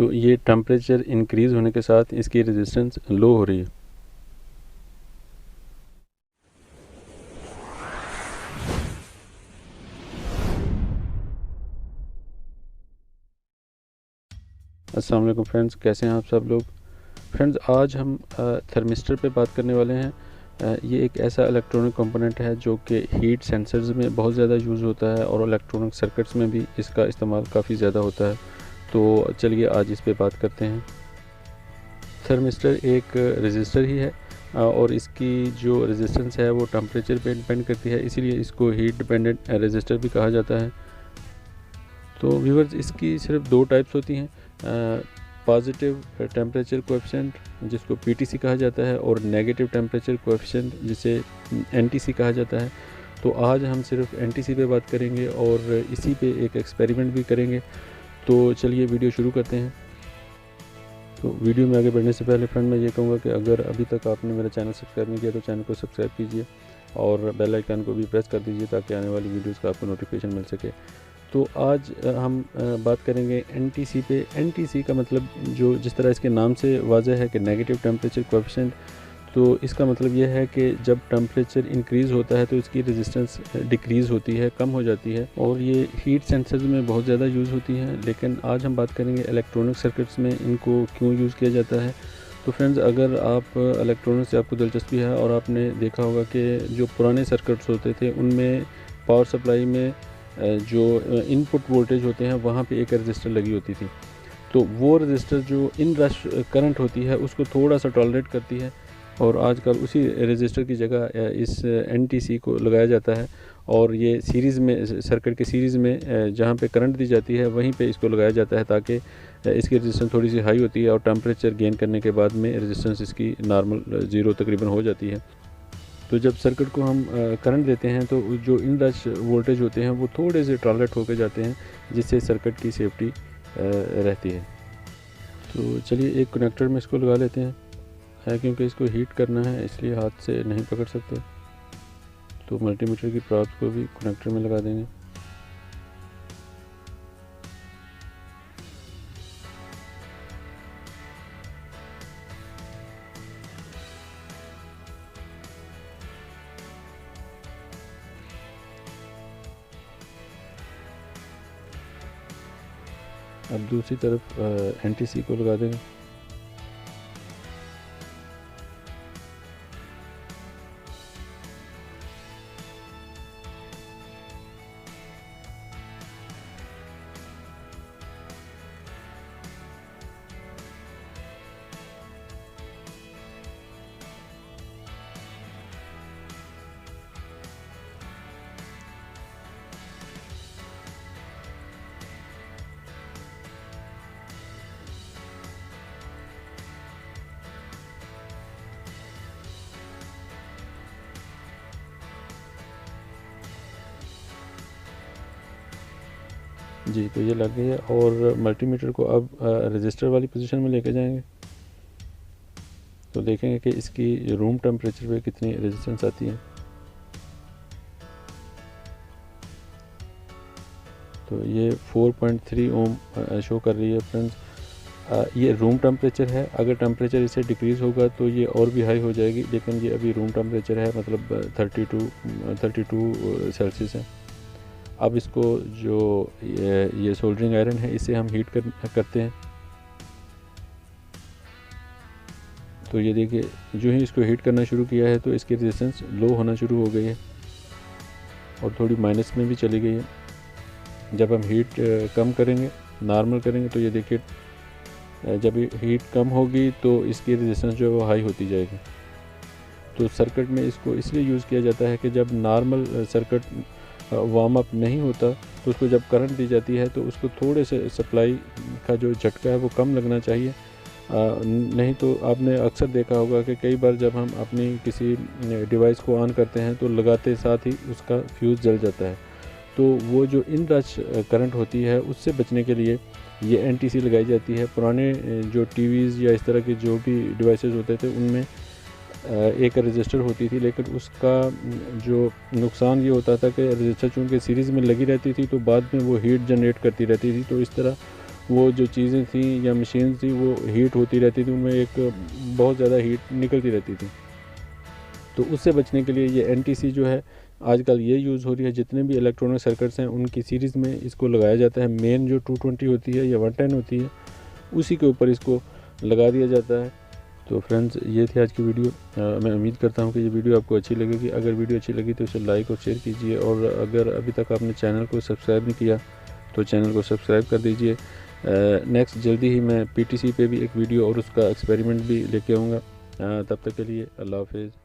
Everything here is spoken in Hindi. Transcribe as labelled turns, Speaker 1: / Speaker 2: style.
Speaker 1: तो ये टेम्परेचर इंक्रीज़ होने के साथ इसकी रेजिस्टेंस लो हो रही है। अस्सलाम वालेकुम फ्रेंड्स, कैसे हैं आप सब लोग। फ्रेंड्स, आज हम थर्मिस्टर पे बात करने वाले हैं। ये एक ऐसा इलेक्ट्रॉनिक कंपोनेंट है जो कि हीट सेंसर्स में बहुत ज़्यादा यूज़ होता है और इलेक्ट्रॉनिक सर्किट्स में भी इसका इस्तेमाल काफ़ी ज़्यादा होता है। तो चलिए आज इस पे बात करते हैं। थर्मिस्टर एक रेजिस्टर ही है और इसकी जो रेजिस्टेंस है वो टेम्परेचर पे डिपेंड करती है, इसीलिए इसको हीट डिपेंडेंट रेजिस्टर भी कहा जाता है। तो व्यूअर्स, इसकी सिर्फ दो टाइप्स होती हैं, पॉजिटिव टेम्परेचर कोएफिशिएंट जिसको पीटीसी कहा जाता है और नेगेटिव टेम्परेचर कोएफिशिएंट जिसे एनटीसी कहा जाता है। तो आज हम सिर्फ एनटीसी पे बात करेंगे और इसी पे एक एक्सपेरिमेंट भी करेंगे। तो चलिए वीडियो शुरू करते हैं। तो वीडियो में आगे बढ़ने से पहले फ्रेंड मैं ये कहूँगा कि अगर अभी तक आपने मेरा चैनल सब्सक्राइब नहीं किया तो चैनल को सब्सक्राइब कीजिए और बेल आइकन को भी प्रेस कर दीजिए ताकि आने वाली वीडियोस का आपको नोटिफिकेशन मिल सके। तो आज हम बात करेंगे एनटीसी पे। एनटीसी का मतलब जो जिस तरह इसके नाम से वाज़ह है कि नेगेटिव टेम्परेचर कोएफिशिएंट, तो इसका मतलब यह है कि जब टेम्परेचर इंक्रीज़ होता है तो इसकी रेजिस्टेंस डिक्रीज़ होती है, कम हो जाती है और ये हीट सेंसर्स में बहुत ज़्यादा यूज़ होती हैं। लेकिन आज हम बात करेंगे इलेक्ट्रॉनिक सर्किट्स में इनको क्यों यूज़ किया जाता है। तो फ्रेंड्स, अगर आप इलेक्ट्रॉनिक से आपको दिलचस्पी है और आपने देखा होगा कि जो पुराने सर्किट्स होते थे उनमें पावर सप्लाई में जो इनपुट वोल्टेज होते हैं वहाँ पे एक रजिस्टर लगी होती थी। तो वो रजिस्टर जो इन रश करंट होती है उसको थोड़ा सा टॉलरेट करती है और आजकल उसी रजिस्टर की जगह इस एनटीसी को लगाया जाता है और ये सीरीज़ में, सर्किट के सीरीज़ में जहाँ पे करंट दी जाती है वहीं पे इसको लगाया जाता है ताकि इसकी रेजिस्टेंस थोड़ी सी हाई होती है और टेम्परेचर गेन करने के बाद में रेजिस्टेंस इसकी नॉर्मल ज़ीरो तकरीबन हो जाती है। तो जब सर्किट को हम करंट देते हैं तो जो इन रश वोल्टेज होते हैं वो थोड़े से टॉलरेट होकर जाते हैं जिससे सर्किट की सेफ्टी रहती है। तो चलिए एक कनेक्टर में इसको लगा लेते हैं, क्योंकि इसको हीट करना है इसलिए हाथ से नहीं पकड़ सकते। तो मल्टीमीटर की प्रॉब्स को भी कनेक्टर में लगा देंगे। अब दूसरी तरफ एनटीसी को लगा देंगे। जी, तो ये लग गई है और मल्टीमीटर को अब रजिस्टर वाली पोजीशन में लेके जाएंगे तो देखेंगे कि इसकी रूम टेम्परेचर पे कितनी रेजिस्टेंस आती है। तो ये 4.3 ओम शो कर रही है फ्रेंड्स। ये रूम टेम्परेचर है, अगर टेम्परेचर इससे डिक्रीज़ होगा तो ये और भी हाई हो जाएगी, लेकिन ये अभी रूम टेम्परेचर है, मतलब 32 सेल्सियस है। अब इसको जो ये सोल्डरिंग आयरन है इसे हम हीट करते हैं। तो ये देखिए, जो ही इसको हीट करना शुरू किया है तो इसकी रेजिस्टेंस लो होना शुरू हो गई है और थोड़ी माइनस में भी चली गई है। जब हम हीट कम करेंगे, नॉर्मल करेंगे, तो ये देखिए जब हीट कम होगी तो इसकी रेजिस्टेंस जो है वो हाई होती जाएगी। तो सर्किट में इसको इसलिए यूज़ किया जाता है कि जब नॉर्मल सर्किट वार्म अप नहीं होता तो उसको जब करंट दी जाती है तो उसको थोड़े से सप्लाई का जो झटका है वो कम लगना चाहिए। नहीं तो आपने अक्सर देखा होगा कि कई बार जब हम अपनी किसी डिवाइस को ऑन करते हैं तो लगाते साथ ही उसका फ्यूज़ जल जाता है। तो वो जो इन रश करंट होती है उससे बचने के लिए ये एनटीसी लगाई जाती है। पुराने जो टीवीज़ या इस तरह के जो भी डिवाइसेस होते थे उनमें एक रजिस्टर होती थी, लेकिन उसका जो नुकसान ये होता था कि रजिस्टर चूँकि सीरीज़ में लगी रहती थी तो बाद में वो हीट जनरेट करती रहती थी, तो इस तरह वो जो चीज़ें थी या मशीन थी वो हीट होती रहती थी, उनमें एक बहुत ज़्यादा हीट निकलती रहती थी। तो उससे बचने के लिए ये NTC जो है आजकल ये यूज़ हो रही है। जितने भी इलेक्ट्रॉनिक सर्किट्स हैं उनकी सीरीज़ में इसको लगाया जाता है। मेन जो 220 होती है या 110 होती है उसी के ऊपर इसको लगा दिया जाता है। तो फ्रेंड्स, ये थी आज की वीडियो। मैं उम्मीद करता हूँ कि ये वीडियो आपको अच्छी लगेगी। अगर वीडियो अच्छी लगी तो इसे लाइक और शेयर कीजिए, और अगर अभी तक आपने चैनल को सब्सक्राइब नहीं किया तो चैनल को सब्सक्राइब कर दीजिए। नेक्स्ट जल्दी ही मैं PTC पे भी एक वीडियो और उसका एक्सपेरिमेंट भी लेके आऊँगा। तब तक के लिए अल्लाह हाफिज़।